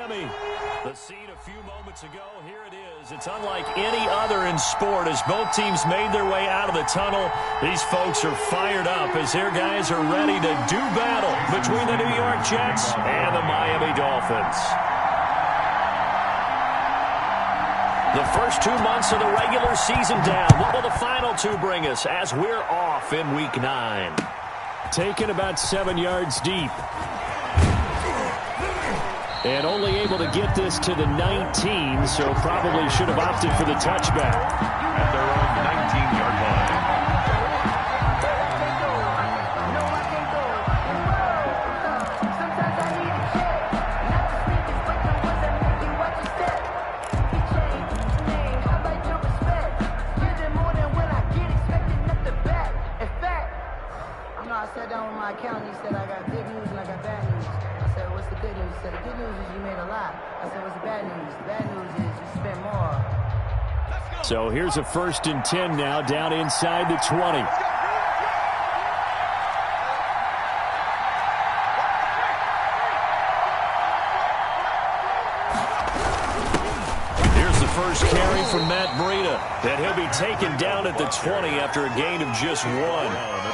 Miami. The scene a few moments ago, here it is. It's unlike any other in sport as both teams made their way out of the tunnel. These folks are fired up as their guys are ready to do battle between the New York Jets and the Miami Dolphins. The first 2 months of the regular season down. What will the final two bring us as we're off in Week 9? Taken about 7 yards deep. And only able to get this to the 19, so probably should have opted for the touchback. At their own 19-yard line. I sat down with my accountant. He said, I got good news and I got bad news. I said, what's the good news? He said, the good news is you made a lot. I said, what's the bad news? The bad news is you spent more. So here's a 1st and 10 now, down inside the 20. Here's the first carry from Matt Breida, and he'll be taken down at the 20 after a gain of just 1.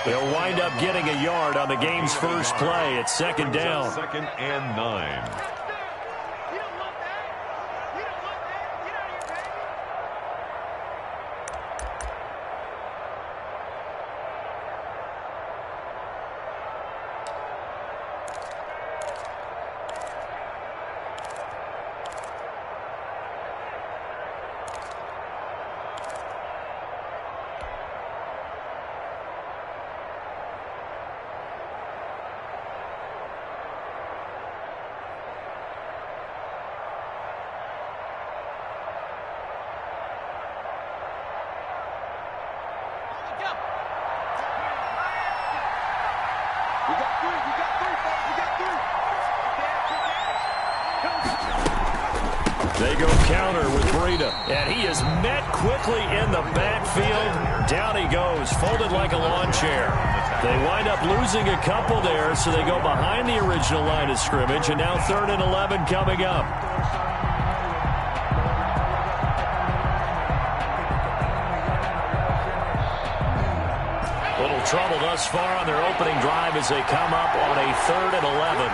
They'll wind up getting a yard on the game's first play at 2nd down. 2nd and 9. They go counter with Breida, and he is met quickly in the backfield. Down he goes, folded like a lawn chair. They wind up losing a couple there, so they go behind the original line of scrimmage, and now 3rd and 11 coming up. Little trouble thus far on their opening drive as they come up on a 3rd and 11.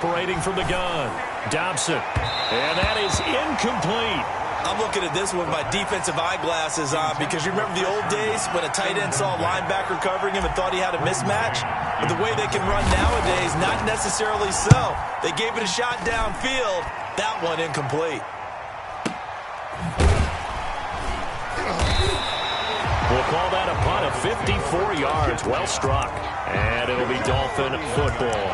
Operating from the gun, Dobson, and that is incomplete. I'm looking at this with my defensive eyeglasses on because you remember the old days when a tight end saw a linebacker covering him and thought he had a mismatch? But the way they can run nowadays, not necessarily so. They gave it a shot downfield. That one incomplete. We'll call that a punt of 54 yards. Well struck. And it'll be Dolphin football.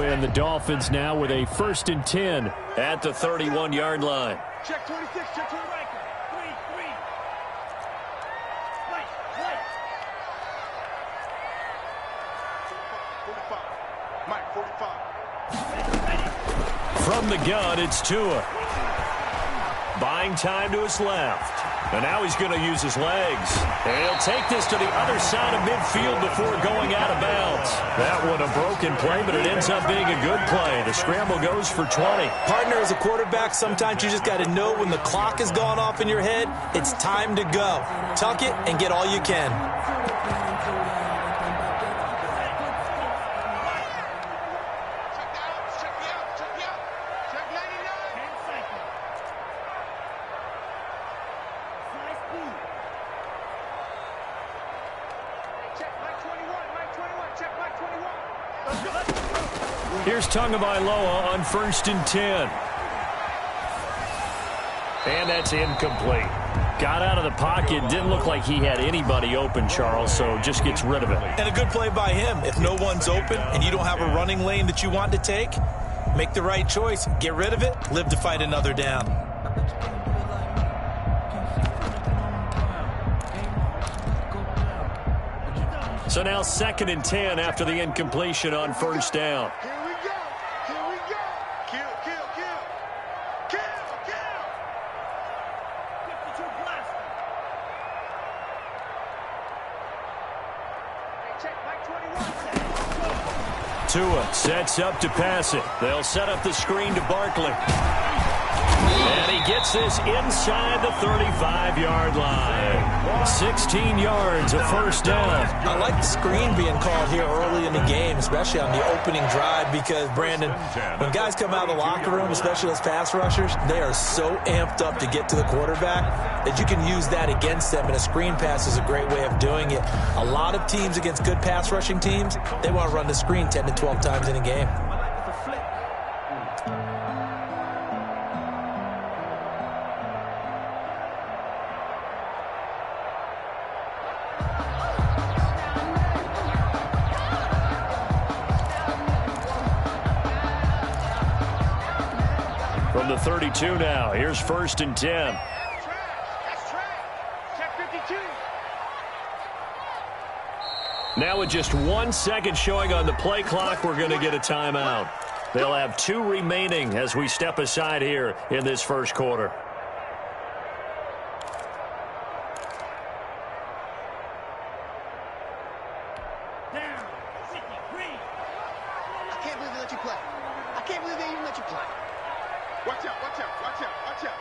And the Dolphins now with a 1st and 10 at the 31-yard line. Check 26, check to the right. 3. Right. 45. Mike, 45. From the gun, it's Tua. Buying time to his left. And now he's going to use his legs. And he'll take this to the other side of midfield before going out of bounds. That one a broken play, but it ends up being a good play. The scramble goes for 20. Partner, as a quarterback, sometimes you just got to know when the clock has gone off in your head, it's time to go. Tuck it and get all you can. Here's Tagovailoa on 1st and 10. And that's incomplete. Got out of the pocket. Didn't look like he had anybody open, Charles, so just gets rid of it. And a good play by him. If no one's open and you don't have a running lane that you want to take, make the right choice. Get rid of it. Live to fight another down. So now 2nd and 10 after the incompletion on first down. Here we go. Here we go. Kill, kill, kill. Kill, kill. 52 blaster. Hey, check, Mike 21. Tua sets up to pass it. They'll set up the screen to Barkley. And he gets this inside the 35-yard line. 16 yards, a first down. I like the screen being called here early in the game, especially on the opening drive, because, Brandon, when guys come out of the locker room, especially those pass rushers, they are so amped up to get to the quarterback that you can use that against them, and a screen pass is a great way of doing it. A lot of teams against good pass rushing teams, they want to run the screen 10 to 12 times in a game. From the 32 now, here's 1st and 10. That's track. Check 52. Now with just 1 second showing on the play clock, we're going to get a timeout. They'll have 2 remaining as we step aside here in this first quarter. Down. 53. I can't believe they let you play. I can't believe they even let you play. Watch out, watch out, watch out, watch out.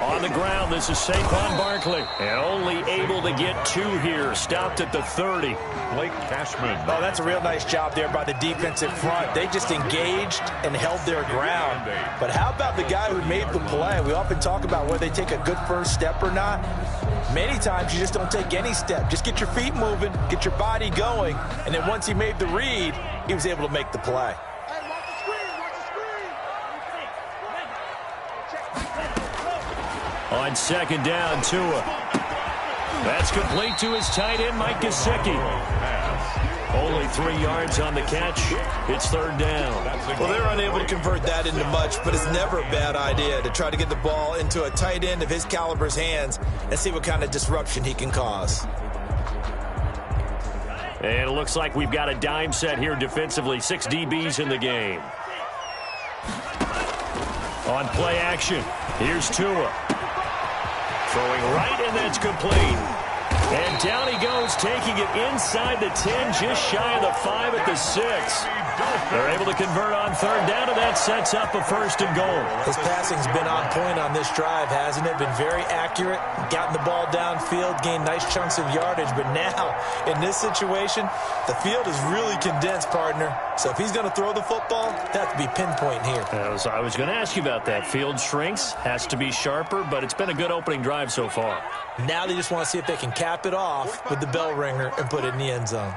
On the ground, this is Saquon Barkley. And only able to get 2 here. Stopped at the 30. Blake Cashman. Oh, that's a real nice job there by the defensive front. They just engaged and held their ground. But how about the guy who made the play? We often talk about whether they take a good first step or not. Many times you just don't take any step. Just get your feet moving, get your body going, and then once he made the read, he was able to make the play. Hey, watch the screen, watch the screen. On 2nd down, Tua. That's complete to his tight end, Mike Gesicki. Only 3 yards on the catch. It's 3rd down. Well, they're unable to convert that into much, but it's never a bad idea to try to get the ball into a tight end of his caliber's hands and see what kind of disruption he can cause. And it looks like we've got a dime set here defensively. 6 DBs in the game. On play action, here's Tua. Throwing right, and that's complete. And down he goes, taking it inside the 10, just shy of the 5 at the 6. They're able to convert on 3rd down, and that sets up a 1st and goal. His passing's been on point on this drive, hasn't it? Been very accurate, gotten the ball downfield, gained nice chunks of yardage. But now, in this situation, the field is really condensed, partner. So if he's going to throw the football, that has to be pinpoint here. I was going to ask you about that. Field shrinks, has to be sharper, but it's been a good opening drive so far. Now they just want to see if they can cap it off with the bell ringer and put it in the end zone.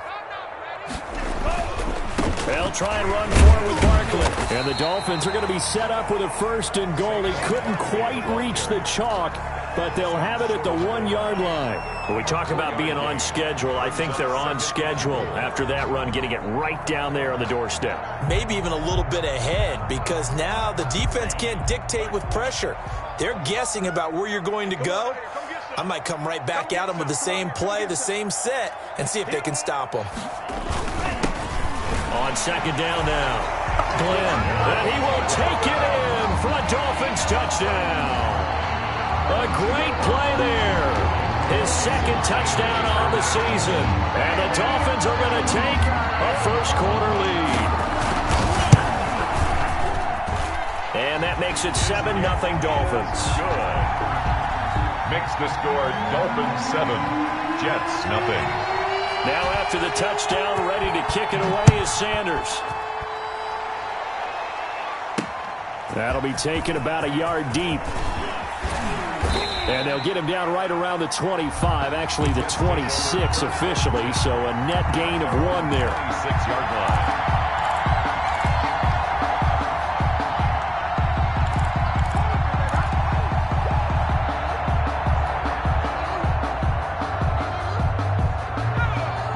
They'll try and run forward with Barkley. And the Dolphins are going to be set up with a 1st and goal. He couldn't quite reach the chalk, but they'll have it at the 1-yard line. When we talk about being on schedule, I think they're on schedule after that run, getting it right down there on the doorstep. Maybe even a little bit ahead, because now the defense can't dictate with pressure. They're guessing about where you're going to go. I might come right back at them with the same play, the same set, and see if they can stop them. On 2nd down now, Glenn, and he will take it in for a Dolphins touchdown. A great play there. His 2nd touchdown on the season. And the Dolphins are going to take a first-quarter lead. And that makes it 7-0 Dolphins. Good. Makes the score Dolphins 7, Jets 0. Now after the touchdown, ready to kick it away is Sanders. That'll be taken about a yard deep. And they'll get him down right around the 25, actually the 26 officially, so a net gain of 1 there. 26-yard line.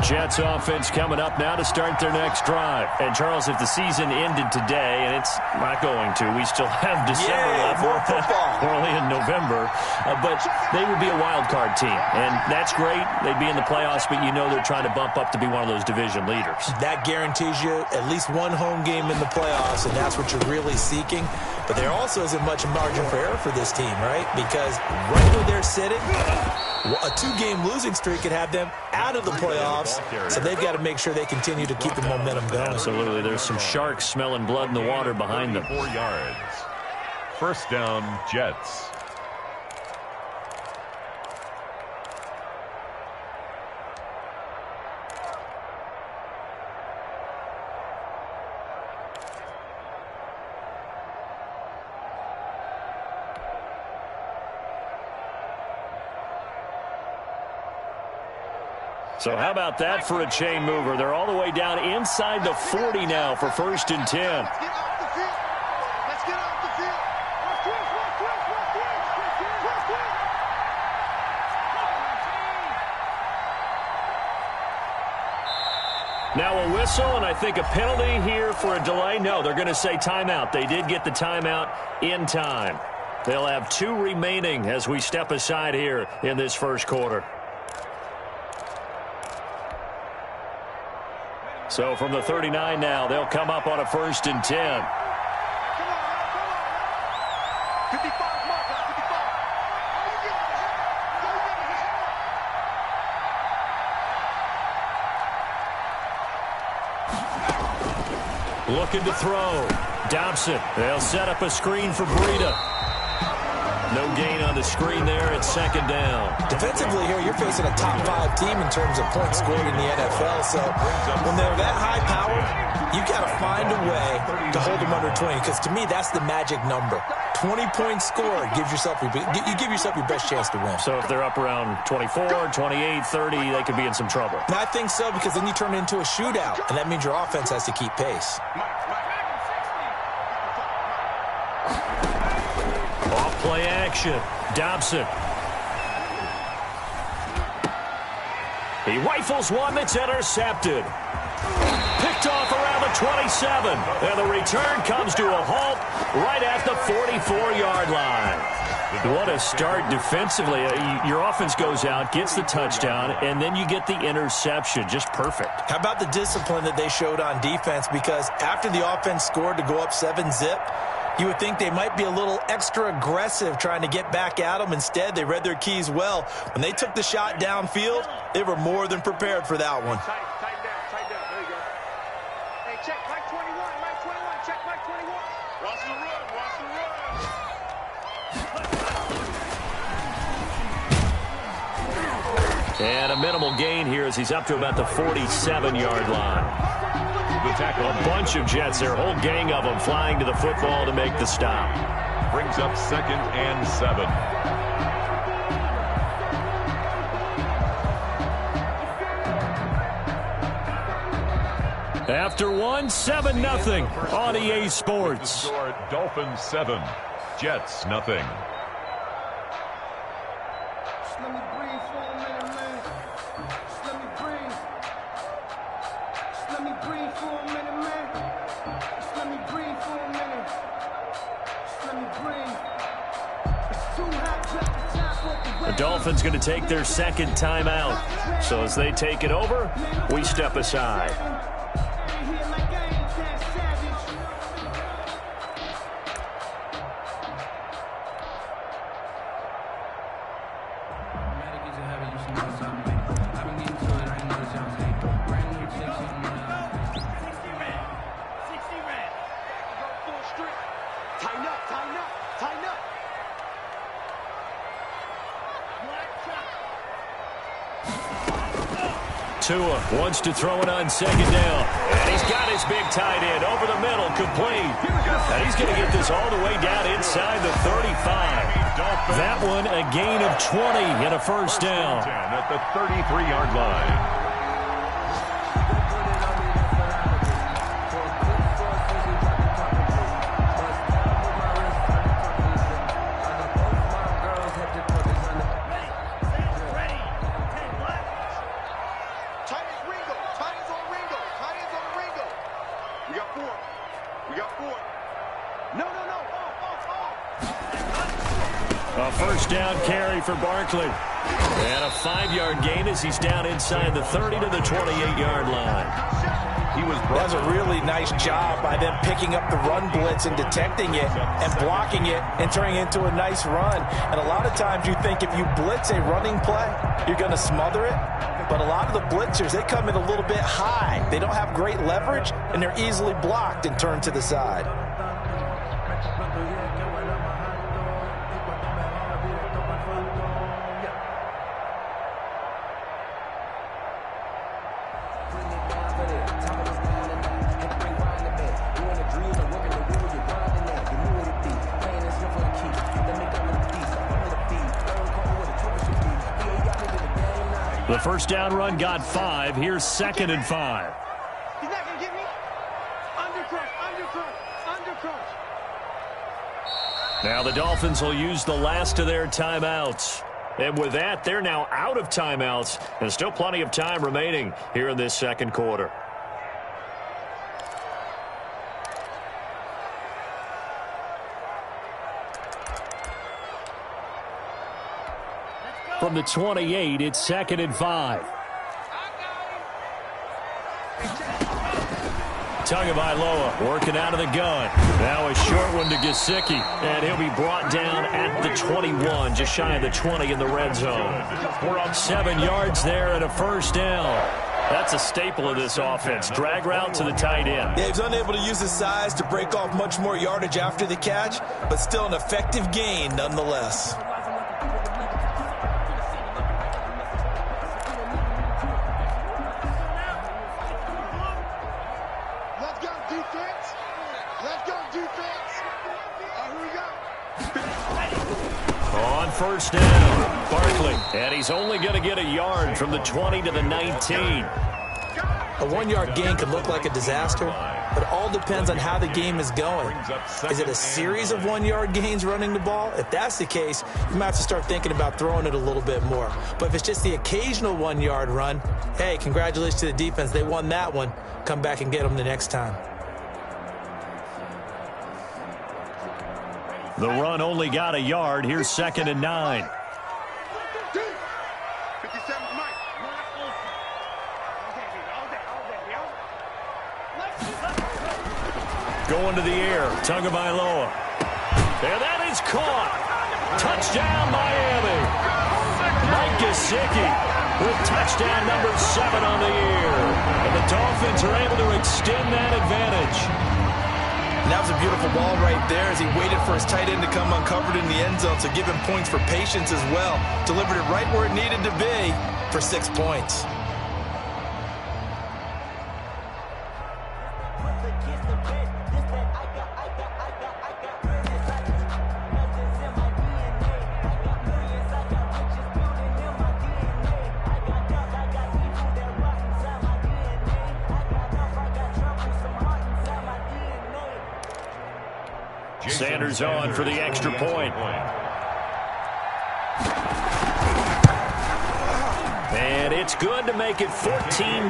Jets offense coming up now to start their next drive. And, Charles, if the season ended today, and it's not going to, we still have December left. More football. We're only in November. But they would be a wild card team. And that's great. They'd be in the playoffs, but you know they're trying to bump up to be one of those division leaders. That guarantees you at least one home game in the playoffs, and that's what you're really seeking. But there also isn't much margin for error for this team, right? Because right where they're sitting, a 2-game losing streak could have them out of the playoffs, so they've got to make sure they continue to keep the momentum going. Absolutely. There's some sharks smelling blood in the water behind them. 4 yards. First down, Jets. So how about that for a chain mover? They're all the way down inside the 40 now for 1st and 10. Let's get off the field. Let's get off the field. Now a whistle, and I think a penalty here for a delay. No, they're going to say timeout. They did get the timeout in time. They'll have 2 remaining as we step aside here in this first quarter. So from the 39 now, they'll come up on a 1st and 10. Come on, 55, mark out, 55. Looking to throw. Dobson. They'll set up a screen for Breida. No gain on the screen there. It's 2nd down. Defensively here, you're facing a top 5 team in terms of points scored in the NFL. So when they're that high-powered, you got to find a way to hold them under 20. Because to me, that's the magic number. 20 points scored gives yourself you give yourself your best chance to win. So if they're up around 24, 28, 30, they could be in some trouble. And I think so, because then you turn it into a shootout, and that means your offense has to keep pace. Play action. Dobson. He rifles one that's intercepted. Picked off around the 27. And the return comes to a halt right at the 44-yard line. What a start defensively. Your offense goes out, gets the touchdown, and then you get the interception. Just perfect. How about the discipline that they showed on defense? Because after the offense scored to go up 7-zip, you would think they might be a little extra aggressive trying to get back at them. Instead, they read their keys well. When they took the shot downfield, they were more than prepared for that one. Tighten down. There you go. Hey, check Mike 21. Check Mike 21. Watch the run. And a minimal gain here as he's up to about the 47-yard line. The tackle. A bunch of Jets, their whole gang of them flying to the football to make the stop. Brings up 2nd and 7. After 7-0 on EA Sports. Dolphins 7, Jets nothing. Let me breathe for a minute, man. Let me breathe. Let me breathe for a minute, man. Let me breathe for a minute. Let me breathe. It's too hot to top off the The Dolphins going to take their 2nd timeout. So as they take it over, we step aside. Tua wants to throw it on 2nd down. And he's got his big tight end over the middle, complete. And he's going to get this all the way down inside the 35. That one a gain of 20 and a 1st down. At the 33-yard line. Tight end, A first down carry for Barkley. And a 5-yard gain as he's down inside the 30 to the 28-yard line. That's a really nice job by them picking up the run blitz and detecting it and blocking it and turning it into a nice run. And a lot of times you think if you blitz a running play, you're going to smother it. But a lot of the blitzers, they come in a little bit high. They don't have great leverage, and they're easily blocked and turned to the side. The first down run got 5. Here's 2nd and 5. He's not going to get me. Undercrush. Now the Dolphins will use the last of their timeouts. And with that, they're now out of timeouts. And still plenty of time remaining here in this second quarter. From the 28, it's 2nd and 5. Tagovailoa working out of the gun. Now a short one to Gesicki. And he'll be brought down at the 21, just shy of the 20 in the red zone. 7 yards there and a first down. That's a staple of this offense. Drag route to the tight end. Yeah, he's unable to use his size to break off much more yardage after the catch, but still an effective gain nonetheless. On first down, Barkley. And he's only going to get a yard from the 20 to the 19. A 1-yard gain could look like a disaster, but it all depends on how the game is going. Is it a series of 1-yard gains running the ball? If that's the case, you might have to start thinking about throwing it a little bit more. But if it's just the occasional 1-yard run, hey, congratulations to the defense. They won that one. Come back and get them the next time. The run only got a yard. Here's 2nd and 9. 57, Mike. Going to the air, Tagovailoa. And that is caught. Touchdown, Miami. Mike Gesicki with touchdown number 7 on the year. And the Dolphins are able to extend that advantage. And that was a beautiful ball right there as he waited for his tight end to come uncovered in the end zone, so give him points for patience as well. Delivered it right where it needed to be for 6 points. Sanders on for the extra point. And it's good to make it 14-0.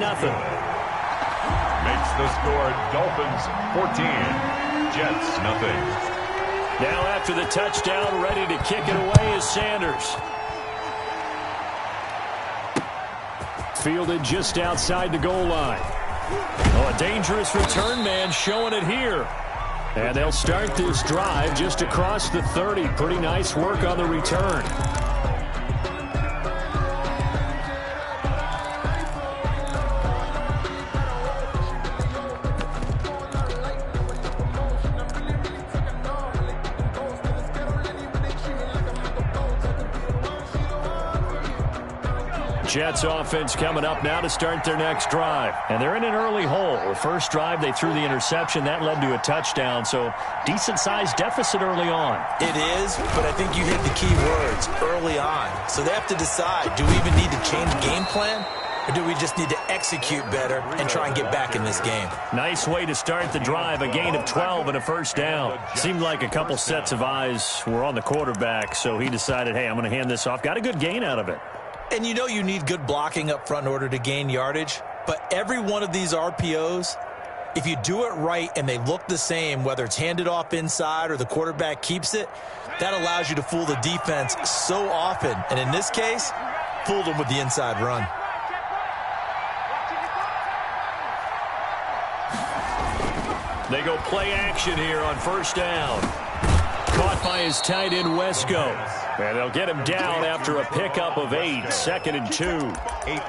Makes the score Dolphins 14, Jets nothing. Now after the touchdown, ready to kick it away is Sanders. Fielded just outside the goal line. Oh, a dangerous return man showing it here. And they'll start this drive just across the 30. Pretty nice work on the return. Jets offense coming up now to start their next drive. And they're in an early hole. The first drive, they threw the interception. That led to a touchdown, so decent-sized deficit early on. It is, but I think you hit the key words, early on. So they have to decide, do we even need to change game plan? Or do we just need to execute better and try and get back in this game? Nice way to start the drive. A gain of 12 and a first down. Seemed like a couple sets of eyes were on the quarterback, so he decided, hey, I'm going to hand this off. Got a good gain out of it. And you know you need good blocking up front in order to gain yardage, but every one of these RPOs if you do it right and they look the same, whether it's handed off inside or the quarterback keeps it, that allows you to fool the defense so often. And in this case, fooled them with the inside run. They go play action here on first down. Caught by his tight end, Wesco. And they'll get him down after a pickup of 8, 2nd and 2.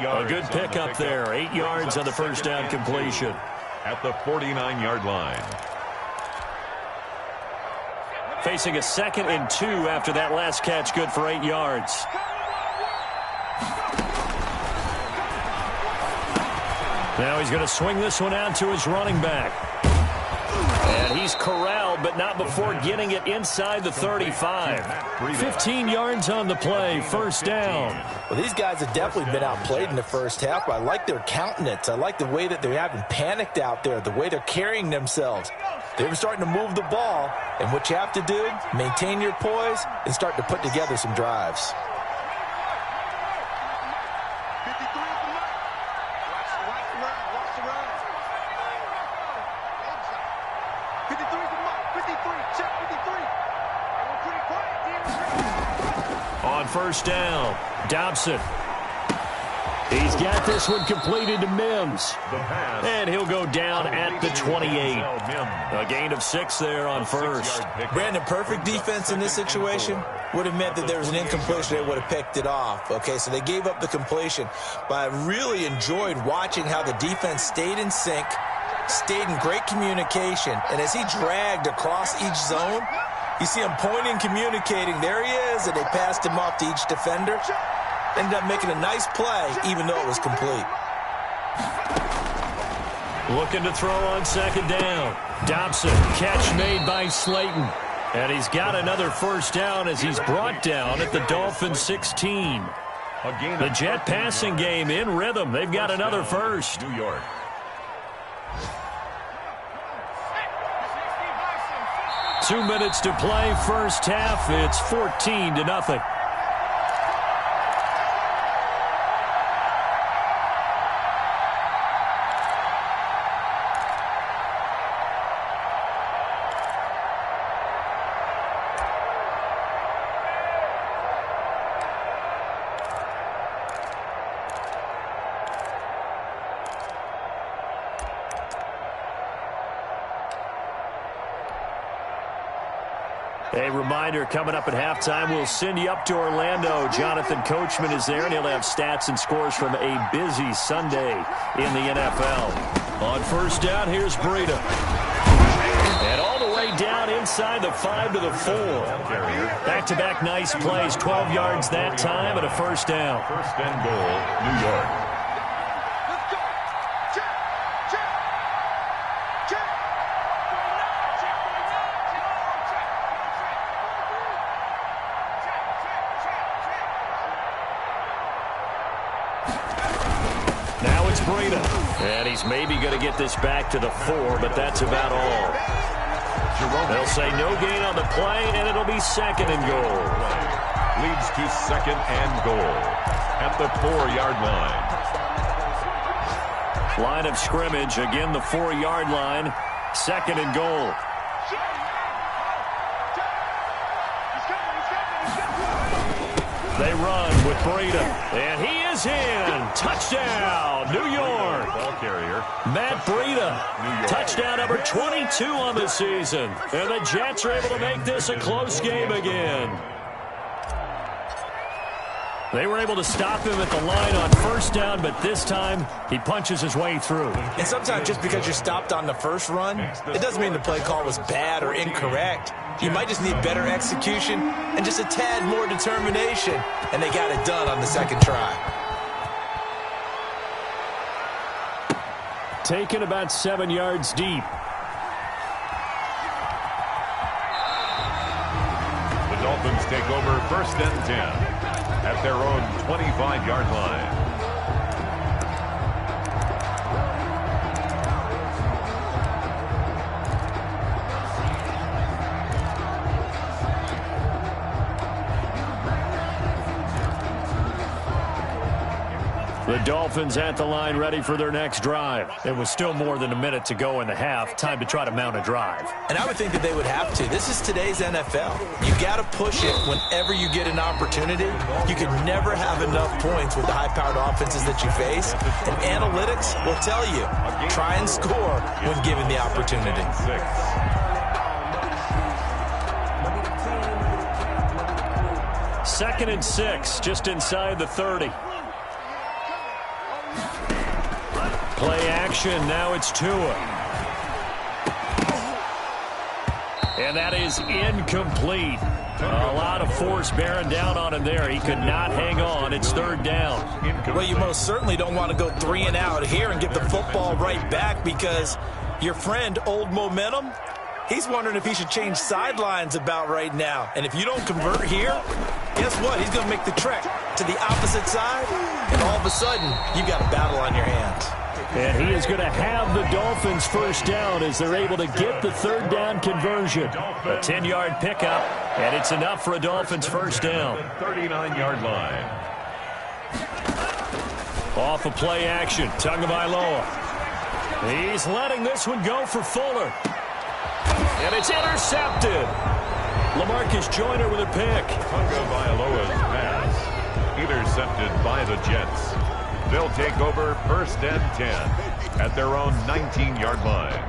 A good pickup there, 8 yards on the first down completion. At the 49-yard line. Facing a 2nd and 2 after that last catch, good for 8 yards. Now he's going to swing this one out to his running back. And he's corralled, but not before getting it inside the 35. 15 yards on the play, first down. Well, these guys have definitely been outplayed in the first half. I like their countenance. I like the way that they haven't panicked out there, the way they're carrying themselves. They're starting to move the ball, and what you have to do, maintain your poise and start to put together some drives. On first down, Dobson. He's got this one completed to Mims. And he'll go down at the 28. A gain of 6 there on first. Brandon, perfect defense in this situation would have meant that there was an incompletion. They would have picked it off. Okay, so they gave up the completion. But I really enjoyed watching how the defense stayed in sync, stayed in great communication. And as he dragged across each zone, you see him pointing, communicating. There he is, and they passed him off to each defender. Ended up making a nice play, even though it was complete. Looking to throw on second down. Dobson, catch made by Slayton. And he's got another first down as he's brought down at the Dolphins 16. The Jet passing game in rhythm. They've got another first. New York. Two minutes to play, first half. It's 14-0. A reminder, coming up at halftime, we'll send you up to Orlando. Jonathan Coachman is there, and he'll have stats and scores from a busy Sunday in the NFL. On first down, here's Breida. And all the way down inside the 5 to the 4. Back-to-back nice plays, 12 yards that time, and a first down. First and goal, New York. Breida. And he's maybe going to get this back to the 4, but that's about all. They'll say no gain on the play, and it'll be second and goal. Leads to second and goal at the 4-yard line. Line of scrimmage, again the 4-yard line. Second and goal. They run with Breida, and he is in. Touchdown, New York. Ball carrier. Matt Breida, touchdown number 22 on the season. And the Jets are able to make this a close game again. They were able to stop him at the line on first down, but this time he punches his way through. And sometimes just because you're stopped on the first run, it doesn't mean the play call was bad or incorrect. You might just need better execution and just a tad more determination, and they got it done on the second try. Taken about 7 yards deep. The Dolphins take over first and 10 at their own 25-yard line. The Dolphins at the line ready for their next drive. It was still more than a minute to go in the half. Time to try to mount a drive. And I would think that they would have to. This is today's NFL. You got to push it whenever you get an opportunity. You can never have enough points with the high-powered offenses that you face. And analytics will tell you, try and score when given the opportunity. 2nd and 6, just inside the 30. Play action, now it's Tua. And that is incomplete. A lot of force bearing down on him there. He could not hang on. It's 3rd down. Well, you most certainly don't want to go 3 and out here and give the football right back, because your friend, Old Momentum, he's wondering if he should change sidelines about right now. And if you don't convert here, guess what? He's going to make the trek to the opposite side, and all of a sudden, you've got a battle on your hands. And he is going to have the Dolphins first down as they're able to get the 3rd down conversion. A 10-yard pickup, and it's enough for a Dolphins first down. 39-yard line. Off of play action, Tagovailoa. He's letting this one go for Fuller. And it's intercepted. LaMarcus Joyner with a pick. Tagovailoa's pass intercepted by the Jets. They'll take over 1st and 10 at their own 19-yard line.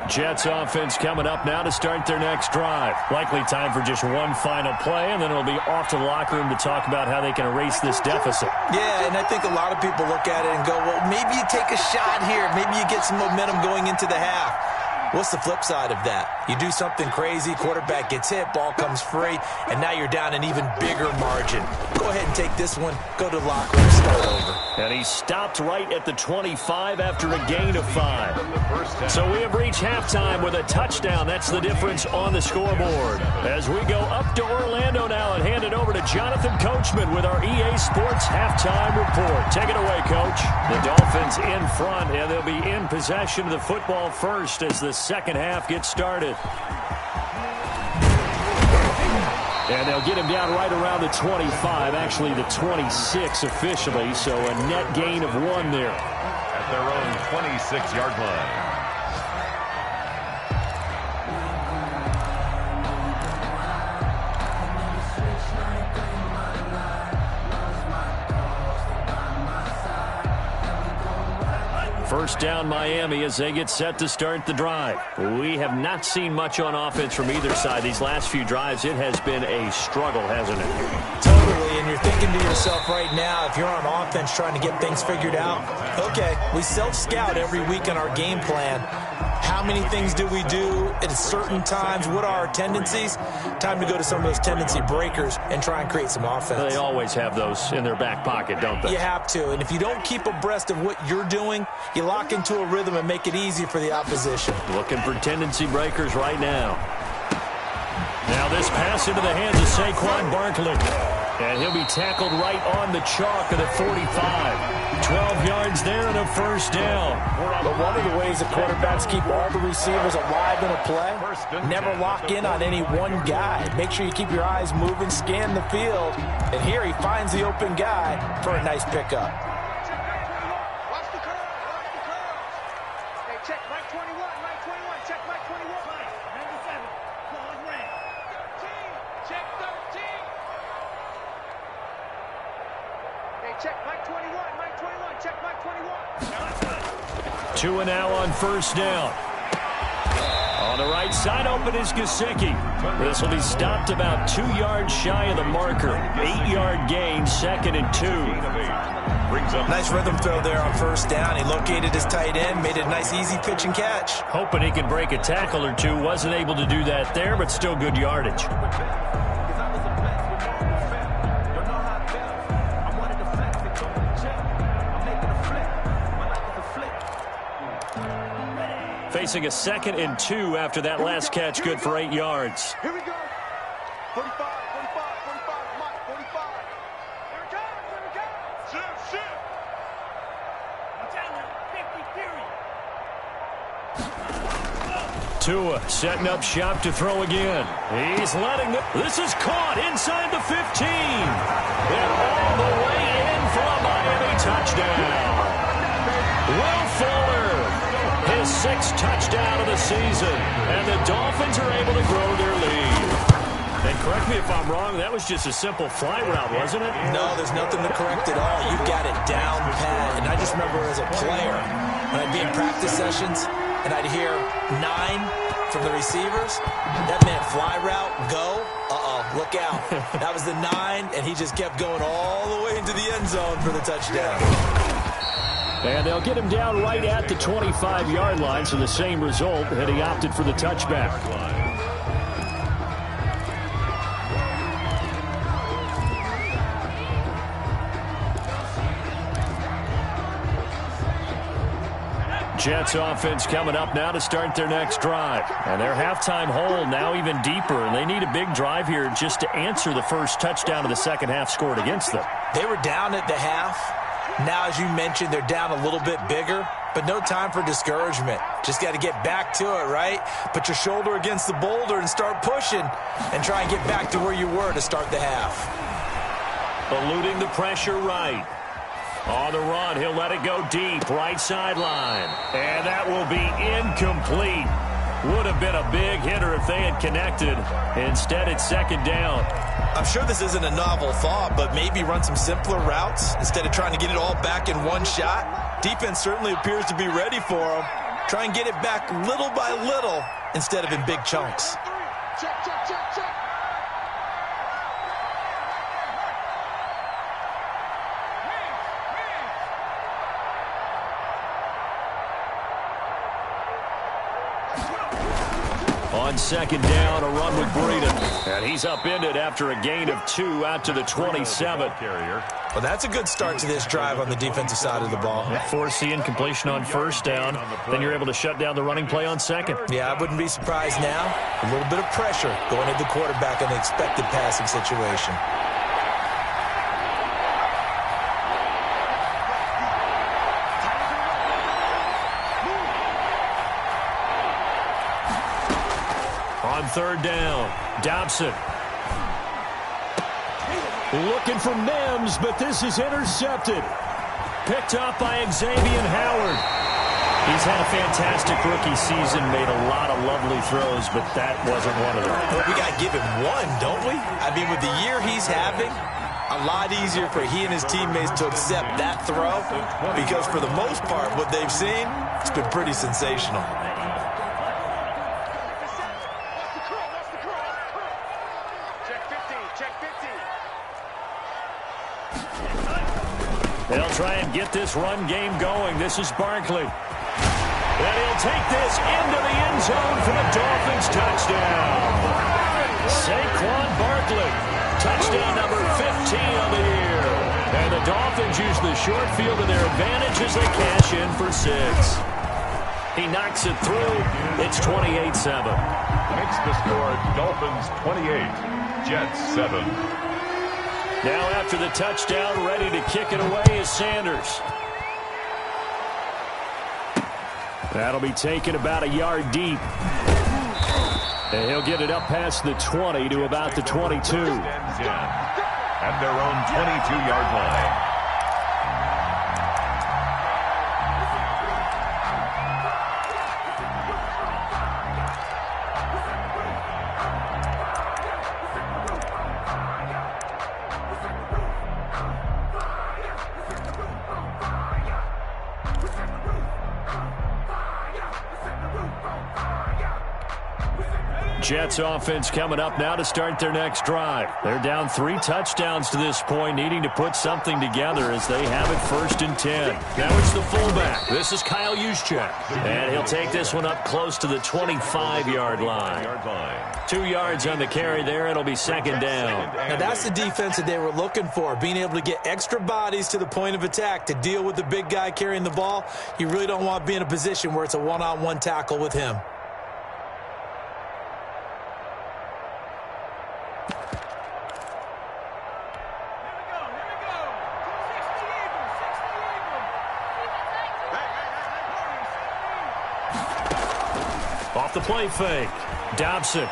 Jets offense coming up now to start their next drive. Likely time for just one final play, and then it'll be off to the locker room to talk about how they can erase this deficit. Yeah, and I think a lot of people look at it and go, well, maybe you take a shot here. Maybe you get some momentum going into the half. What's the flip side of that? You do something crazy, quarterback gets hit, ball comes free, and now you're down an even bigger margin. Go ahead and take this one, go to the locker room, start over. And he stopped right at the 25 after a gain of 5. So we have reached halftime with a touchdown. That's the difference on the scoreboard. As we go up to Orlando now and hand it over to Jonathan Coachman with our EA Sports halftime report. Take it away, Coach. The Dolphins in front, and they'll be in possession of the football first as the second half gets started. And they'll get him down right around the 25, actually the 26 officially, so a net gain of 1 there. At their own 26-yard line. First down Miami as they get set to start the drive. We have not seen much on offense from either side. These last few drives, it has been a struggle, hasn't it? Totally, and you're thinking to yourself right now, if you're on offense trying to get things figured out, okay, we self-scout every week in our game plan. How many things do we do at certain times? What are our tendencies? Time to go to some of those tendency breakers and try and create some offense. They always have those in their back pocket, don't they? You have to, and if you don't keep abreast of what you're doing, you lock into a rhythm and make it easy for the opposition. Looking for tendency breakers right now. Now this pass into the hands of Saquon Barkley. And he'll be tackled right on the chalk of the 45. 12 yards there and a first down. But one of the ways that quarterbacks keep all the receivers alive in a play, never lock in on any one guy. Make sure you keep your eyes moving, scan the field. And here he finds the open guy for a nice pickup. Watch the curve. Watch the curve. Hey, check Mike 21. Mike 21. Check Mike 21. Number 7. Claude Ray. 13. Check 13. Hey, check Mike 21. Mike 21. Check Mike 21. Tua now on first down. On the right side, open is Gesicki. This will be stopped about 2 yards shy of the marker. 8-yard gain, 2nd and 2. Nice rhythm throw there on first down. He located his tight end, made it a nice easy pitch and catch. Hoping he could break a tackle or two. Wasn't able to do that there, but still good yardage. Facing a 2nd and 2 after that last catch, good for 8 yards. Here we go. 45, 45, 45, Mike, 45. Here it comes, here it comes. Shoot, shoot. I'm telling you. Tua setting up shop to throw again. He's letting the... This is caught inside the 15. And all the way in for a Miami touchdown. Will Fuller, his 6th touchdown of the season. And the Dolphins are able to grow their lead. And correct me if I'm wrong, that was just a simple fly route, wasn't it? No, there's nothing to correct at all. You got it down pat. And I just remember as a player, when I'd be in practice sessions, and I'd hear 9 from the receivers, that meant fly route, go, look out. That was the 9, and he just kept going all the way into the end zone for the touchdown. And they'll get him down right at the 25-yard line, so the same result, and he opted for the touchback. Jets offense coming up now to start their next drive. And their halftime hole now even deeper, and they need a big drive here just to answer the first touchdown of the second half scored against them. They were down at the half. Now, as you mentioned, they're down a little bit bigger, but no time for discouragement. Just got to get back to it, right? Put your shoulder against the boulder and start pushing and try and get back to where you were to start the half. Eluding the pressure right. On the run, he'll let it go deep, right sideline. And that will be incomplete. Would have been a big hitter if they had connected. Instead, it's second down. I'm sure this isn't a novel thought, but maybe run some simpler routes instead of trying to get it all back in one shot. Defense certainly appears to be ready for him. Try and get it back little by little instead of in big chunks. Check, check, check, check. On second down, a run with Breeden. And he's upended after a gain of 2 out to the 27. Well, that's a good start to this drive on the defensive side of the ball. Force the incompletion on first down. Then you're able to shut down the running play on second. Yeah, I wouldn't be surprised now. A little bit of pressure going at the quarterback in the expected passing situation. On third down, Dobson. Looking for Mims, but this is intercepted. Picked up by Xavier Howard. He's had a fantastic rookie season, made a lot of lovely throws, but that wasn't one of them. But we got to give him one, don't we? I mean, with the year he's having, a lot easier for he and his teammates to accept that throw because for the most part, what they've seen, it's been pretty sensational. They'll try and get this run game going. This is Barkley. And he'll take this into the end zone for the Dolphins touchdown. Saquon Barkley, touchdown number 15 on the year. And the Dolphins use the short field to their advantage as they cash in for 6. He knocks it through. It's 28-7. Makes the score Dolphins 28, Jets 7. Now after the touchdown, ready to kick it away is Sanders. That'll be taken about a yard deep. And he'll get it up past the 20 to about the 22. At their own 22-yard line. Jets offense coming up now to start their next drive. They're down 3 touchdowns to this point, needing to put something together as they have it 1st and 10. Now it's the fullback. This is Kyle Juszczyk. And he'll take this one up close to the 25-yard line. 2 yards on the carry there. It'll be second down. Now that's the defense that they were looking for, being able to get extra bodies to the point of attack to deal with the big guy carrying the ball. You really don't want to be in a position where it's a one-on-one tackle with him. Off the play fake. Dobson.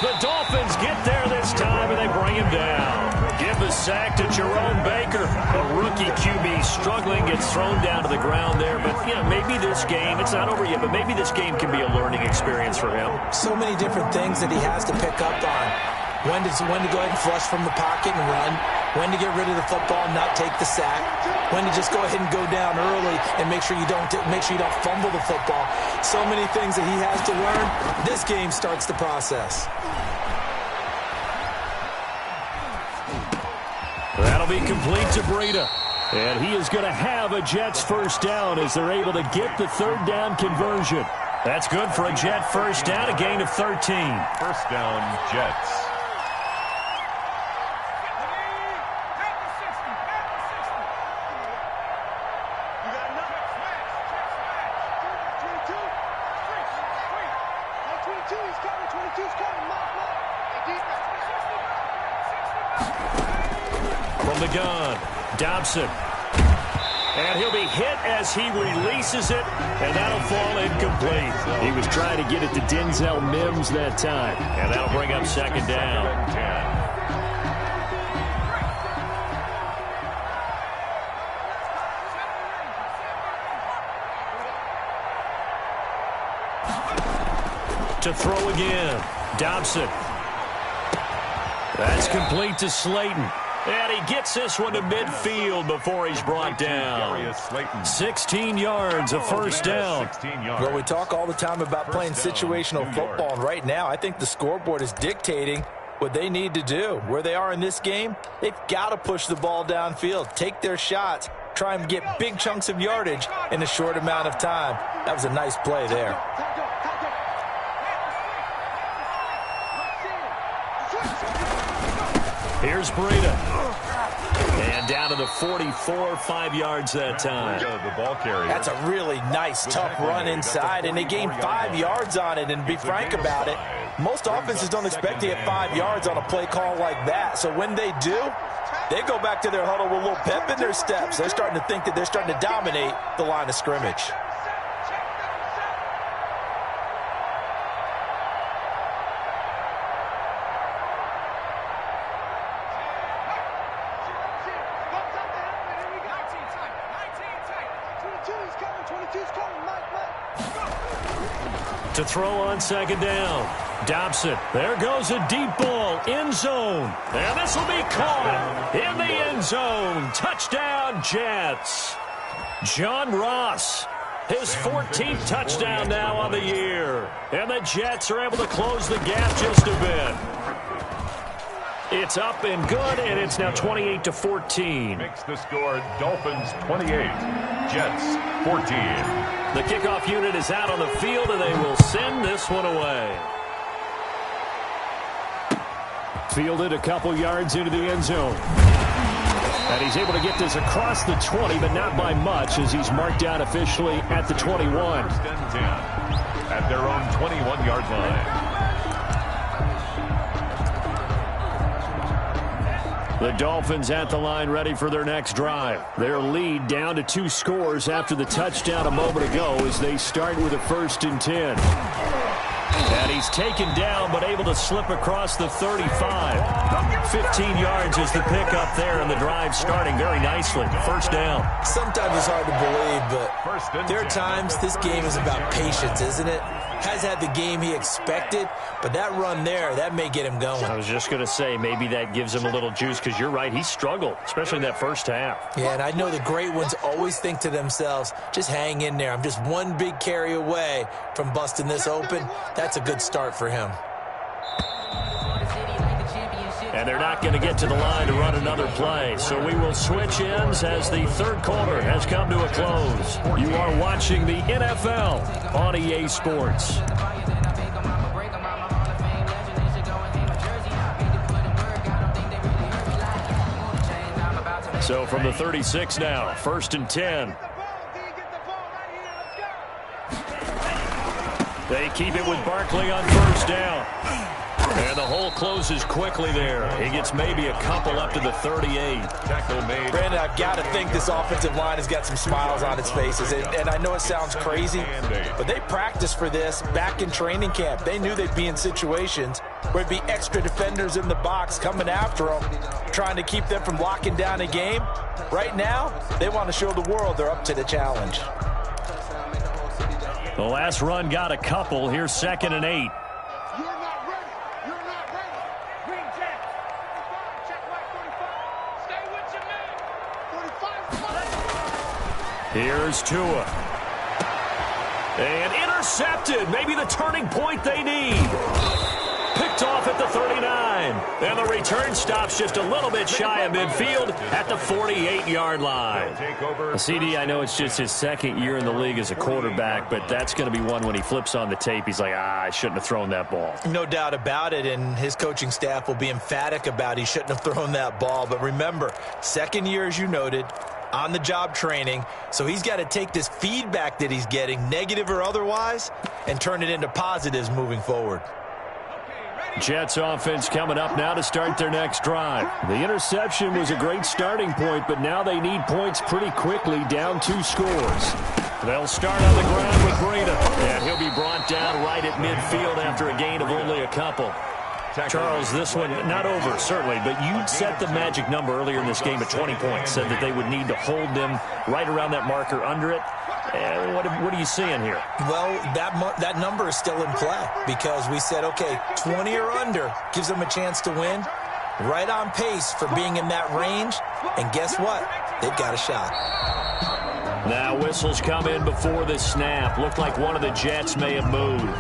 The Dolphins get there this time, and they bring him down. Give the sack to Jerome Baker. A rookie QB struggling, gets thrown down to the ground there. But, maybe this game, it's not over yet, but maybe this game can be a learning experience for him. So many different things that he has to pick up on. When to go ahead and flush from the pocket and run. When to get rid of the football and not take the sack. When to just go ahead and go down early and make sure you don't fumble the football. So many things that he has to learn. This game starts the process. That'll be complete to Breida. And he is going to have a Jets first down as they're able to get the third down conversion. That's good for a Jet first down, a gain of 13. First down, Jets. From the gun, Dobson. And he'll be hit as he releases it, and that'll fall incomplete. He was trying to get it to Denzel Mims that time, and that'll bring up second down. To throw again, Dobson. That's complete to Slayton. And he gets this one to midfield before he's brought down. 16 yards, a first down. Well, we talk all the time about playing situational football, and right now I think the scoreboard is dictating what they need to do. Where they are in this game, they've got to push the ball downfield, take their shots, try and get big chunks of yardage in a short amount of time. That was a nice play there. Here's Breida. And down to the 44, 5 yards that time. The ball carrier. That's a really nice, tough run inside, and they gained 5 yards on it. And to be frank about it, most offenses don't expect to get 5 yards on a play call like that. So when they do, they go back to their huddle with a little pep in their steps. They're starting to think that they're starting to dominate the line of scrimmage. To throw on second down. Dobson. There goes a deep ball. End zone. And this will be caught in the end zone. Touchdown, Jets. John Ross. His 14th touchdown now on the year. And the Jets are able to close the gap just a bit. It's up and good, and it's now 28-14. Makes the score Dolphins 28, Jets 14. The kickoff unit is out on the field, and they will send this one away. Fielded a couple yards into the end zone. And he's able to get this across the 20, but not by much, as he's marked down officially at the 21. First and 10 at their own 21-yard line. The Dolphins at the line ready for their next drive. Their lead down to 2 scores after the touchdown a moment ago as they start with a 1st and 10. And he's taken down but able to slip across the 35. 15 yards is the pickup there, and the drive starting very nicely. First down. Sometimes it's hard to believe, but there are times this game is about patience, isn't it? Has had the game he expected, but that run there, that may get him going. I was just going to say, maybe that gives him a little juice, because you're right, he struggled, especially in that first half. Yeah, and I know the great ones always think to themselves, just hang in there. I'm just one big carry away from busting this open. That's a good start for him. And they're not going to get to the line to run another play. So we will switch ends as the third quarter has come to a close. You are watching the NFL on EA Sports. So from the 36 now, 1st and 10. They keep it with Barkley on first down. And the hole closes quickly there. He gets maybe a couple up to the 38. Tackle made. Brandon, I've got to think this offensive line has got some smiles on its faces. And I know it sounds crazy, but they practiced for this back in training camp. They knew they'd be in situations where it'd be extra defenders in the box coming after them, trying to keep them from locking down a game. Right now, they want to show the world they're up to the challenge. The last run got a couple. Here's 2nd and 8. You're not ready. You're not ready. Green Jack. 45. Check right 45. Stay with your man. 45. Here's Tua. And intercepted. Maybe the turning point they need. Picked off at the 39. And the return stops just a little bit shy of midfield at the 48-yard line. CD, I know it's just his 2nd year in the league as a quarterback, but that's going to be one when he flips on the tape. He's like, I shouldn't have thrown that ball. No doubt about it, and his coaching staff will be emphatic about he shouldn't have thrown that ball. But remember, 2nd year, as you noted, on-the-job training, so he's got to take this feedback that he's getting, negative or otherwise, and turn it into positives moving forward. Jets offense coming up now to start their next drive. The interception was a great starting point, but now they need points pretty quickly, down 2 scores. They'll start on the ground with Breida, and he'll be brought down right at midfield after a gain of only a couple. Charles, this one not over, certainly, but you set the magic number earlier in this game at 20 points, said that they would need to hold them right around that marker under it. What are you seeing here? Well, that number is still in play because we said, okay, 20 or under gives them a chance to win. Right on pace for being in that range. And guess what? They've got a shot. Now whistles come in before the snap. Looked like one of the Jets may have moved.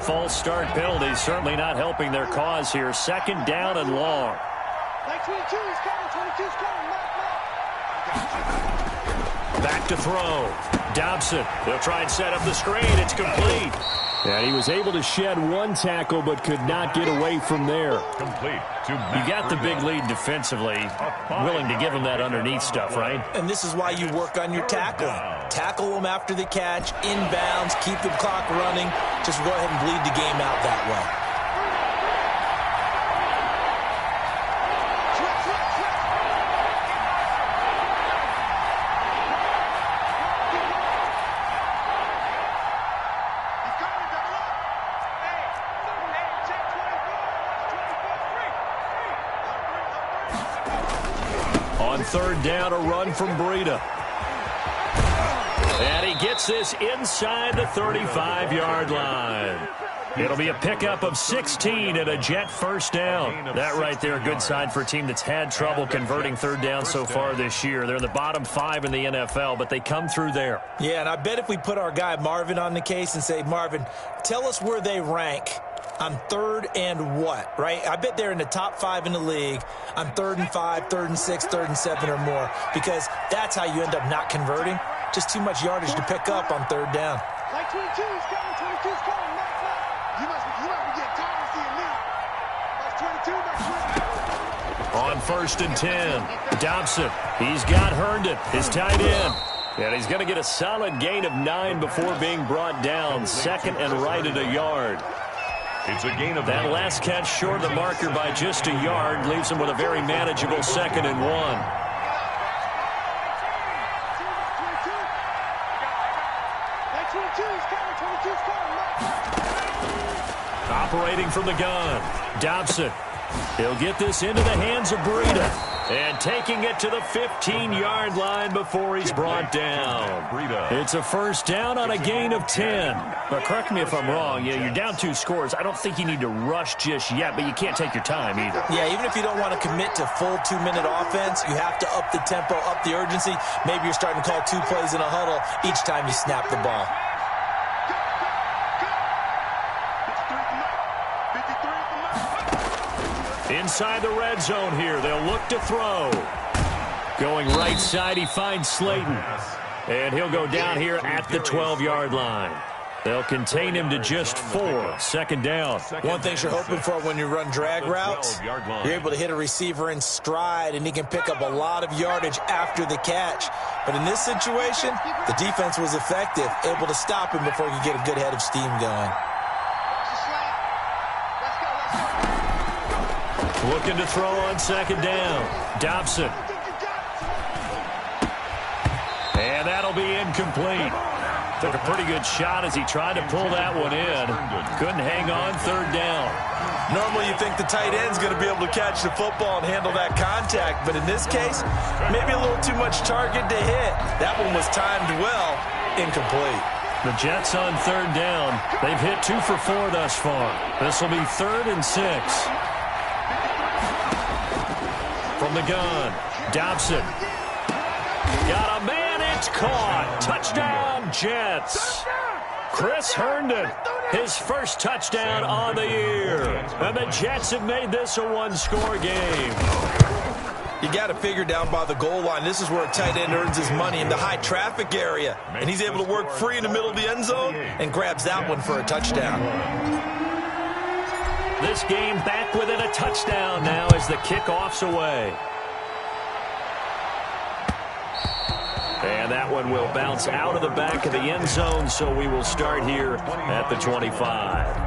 False start penalty certainly not helping their cause here. 2nd down and long. Back to throw. Dobson. They'll try and set up the screen. It's complete. And he was able to shed 1 tackle but could not get away from there. Complete. You got the big lead defensively. Willing to give him that underneath stuff, right? And this is why you work on your tackling. Tackle them after the catch, inbounds, keep the clock running. Just go ahead and bleed the game out that way. On 3rd down, a run from Breida. And he gets this inside the 35-yard line. It'll be a pickup of 16 and a Jet 1st down. That right there, a good sign for a team that's had trouble converting 3rd down so far this year. They're in the bottom 5 in the NFL, but they come through there. Yeah, and I bet if we put our guy Marvin on the case and say, Marvin, tell us where they rank on 3rd and what, right? I bet they're in the top 5 in the league on 3rd and 5, 3rd and 6, 3rd and 7 or more, because that's how you end up not converting. Just too much yardage to pick up on 3rd down. Like 22 is coming, 22 is coming. You must be getting tired of seeing me. That's 22, On 1st and 10, Dobson. He's got Herndon, his tight end. And he's going to get a solid gain of 9 before being brought down. 2nd and right at a yard. It's a gain of that last catch short of the marker by just a yard leaves him with a very manageable 2nd and 1. Operating from the gun, Dobson. He'll get this into the hands of Breida. And taking it to the 15-yard line before he's brought down. It's a 1st down on a gain of 10. But correct me if I'm wrong. You're down 2 scores. I don't think you need to rush just yet, but you can't take your time either. Yeah, even if you don't want to commit to full 2-minute offense, you have to up the tempo, up the urgency. Maybe you're starting to call 2 plays in a huddle each time you snap the ball. Inside the red zone here. They'll look to throw. Going right side, he finds Slayton. And he'll go down here at the 12-yard line. They'll contain him to just 4. Second down. One thing you're hoping for when you run drag routes, you're able to hit a receiver in stride, and he can pick up a lot of yardage after the catch. But in this situation, the defense was effective, able to stop him before he could get a good head of steam going. Looking to throw on second down. Dobson. And that'll be incomplete. Took a pretty good shot as he tried to pull that one in. Couldn't hang on third down. Normally you think the tight end's going to be able to catch the football and handle that contact, but in this case, maybe a little too much target to hit. That one was timed well, incomplete. The Jets on third down. They've hit 2 for 4 thus far. This will be 3rd and 6. From the gun, Dobson. Got a man, it's caught. Touchdown, Jets. Chris Herndon, his first touchdown on the year. And the Jets have made this a one-score game. You got to figure down by the goal line. This is where a tight end earns his money, in the high traffic area. And he's able to work free in the middle of the end zone and grabs that one for a touchdown. This game back within a touchdown now as the kickoff's away. And that one will bounce out of the back of the end zone, so we will start here at the 25.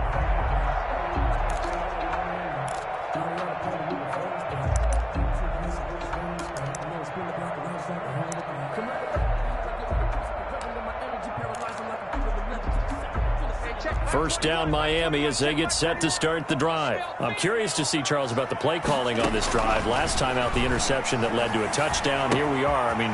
First down, Miami, as they get set to start the drive. I'm curious to see, Charles, about the play calling on this drive. Last time out, the interception that led to a touchdown. Here we are. I mean,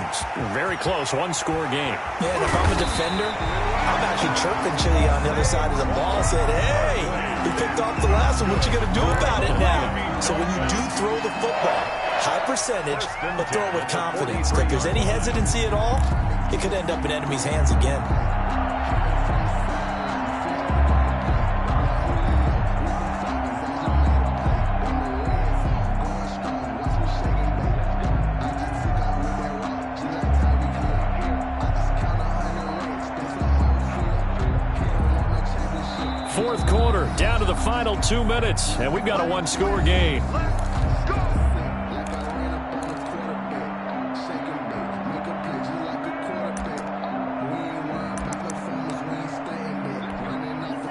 very close, one-score game. Yeah, and if I'm a defender, I'm actually chirping Chili on the other side of the ball. Said, hey, he picked off the last one. What you going to do about it now? So when you do throw the football, high percentage, but throw it with confidence. If there's any hesitancy at all, it could end up in enemy's hands again. Fourth quarter, down to the final 2 minutes, and we've got a one-score game.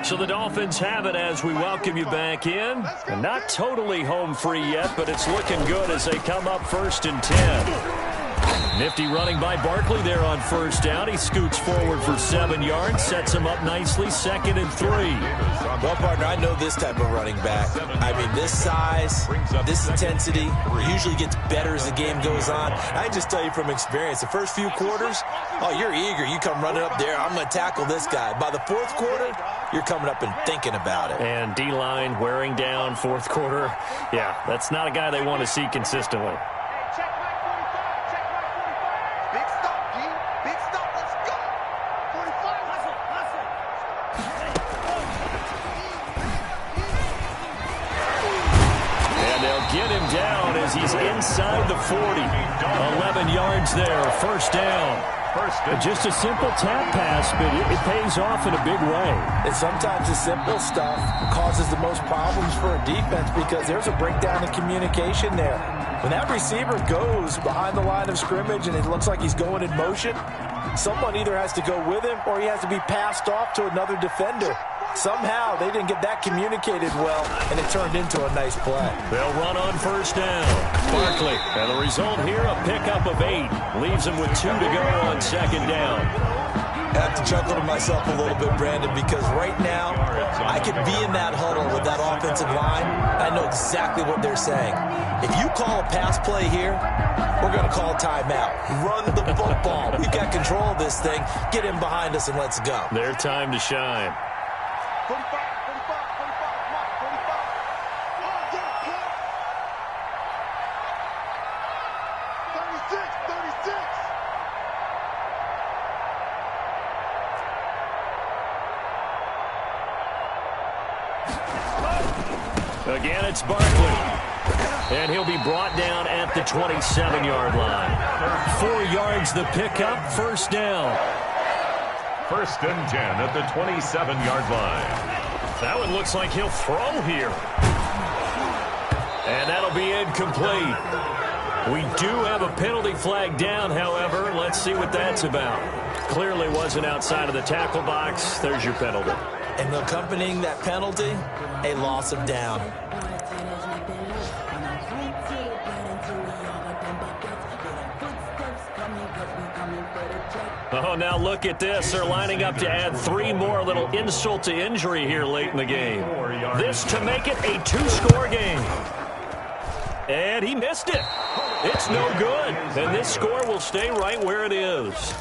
So the Dolphins have it as we welcome you back in. And not totally home free yet, but it's looking good as they come up 1st and 10. Nifty running by Barkley there on first down. He scoots forward for 7 yards, sets him up nicely, 2nd and 3. Well, partner, I know this type of running back. I mean, this size, this intensity usually gets better as the game goes on. I can just tell you from experience, the first few quarters, oh, you're eager. You come running up there, I'm going to tackle this guy. By the fourth quarter, you're coming up and thinking about it. And D-line wearing down fourth quarter. Yeah, that's not a guy they want to see consistently. Get him down as he's inside the 40. 11 yards there, first down. Just a simple tap pass, but it pays off in a big way. And sometimes the simple stuff causes the most problems for a defense because there's a breakdown in communication there. When that receiver goes behind the line of scrimmage and it looks like he's going in motion, someone either has to go with him or he has to be passed off to another defender. Somehow they didn't get that communicated well, and it turned into a nice play. They'll run on first down. Barkley, and the result here, a pickup of 8. Leaves him with 2 to go on second down. I have to chuckle to myself a little bit, Brandon, because right now I could be in that huddle with that offensive line. I know exactly what they're saying. If you call a pass play here, we're going to call a timeout. Run the football. We've got control of this thing. Get in behind us and let's go. Their time to shine. 45, 45, 45, 45. Oh, yeah, yeah. 36, 36. Again, it's Barkley. And he'll be brought down at the 27-yard line. 4 yards the pickup, first down. First and 10 at the 27-yard line. That one looks like he'll throw here. And that'll be incomplete. We do have a penalty flag down, however. Let's see what that's about. Clearly wasn't outside of the tackle box. There's your penalty. And accompanying that penalty, a loss of down. Oh, now look at this. They're lining up to add 3 more. A little insult to injury here late in the game. This to make it a 2-score game. And he missed it. It's no good. And this score will stay right where it is.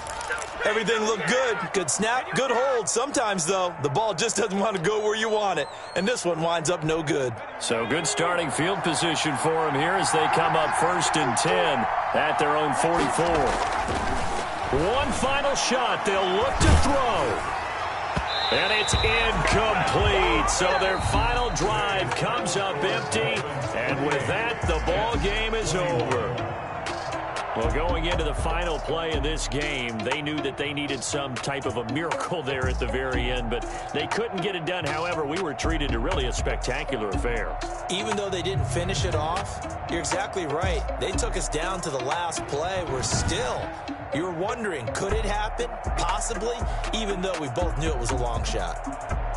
Everything looked good. Good snap, good hold. Sometimes, though, the ball just doesn't want to go where you want it. And this one winds up no good. So good starting field position for them here as they come up first and 10 at their own 44. One final shot. They'll look to throw. And it's incomplete. So their final drive comes up empty. And with that, the ball game is over. Well, going into the final play of this game, they knew that they needed some type of a miracle there at the very end, but they couldn't get it done. However, we were treated to really a spectacular affair. Even though they didn't finish it off, you're exactly right. They took us down to the last play. We're still, you're wondering, could it happen? Possibly, even though we both knew it was a long shot.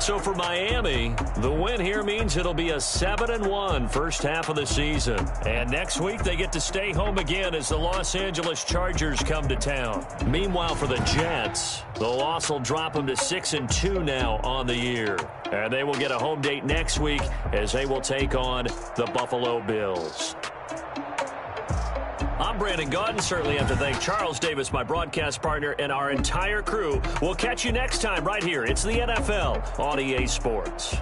So for Miami, the win here means it'll be a 7-1 first half of the season. And next week, they get to stay home again as the Los Angeles Chargers come to town. Meanwhile, for the Jets, the loss will drop them to 6-2 now on the year. And they will get a home date next week as they will take on the Buffalo Bills. I'm Brandon Gaudin. Certainly have to thank Charles Davis, my broadcast partner, and our entire crew. We'll catch you next time right here. It's the NFL on EA Sports.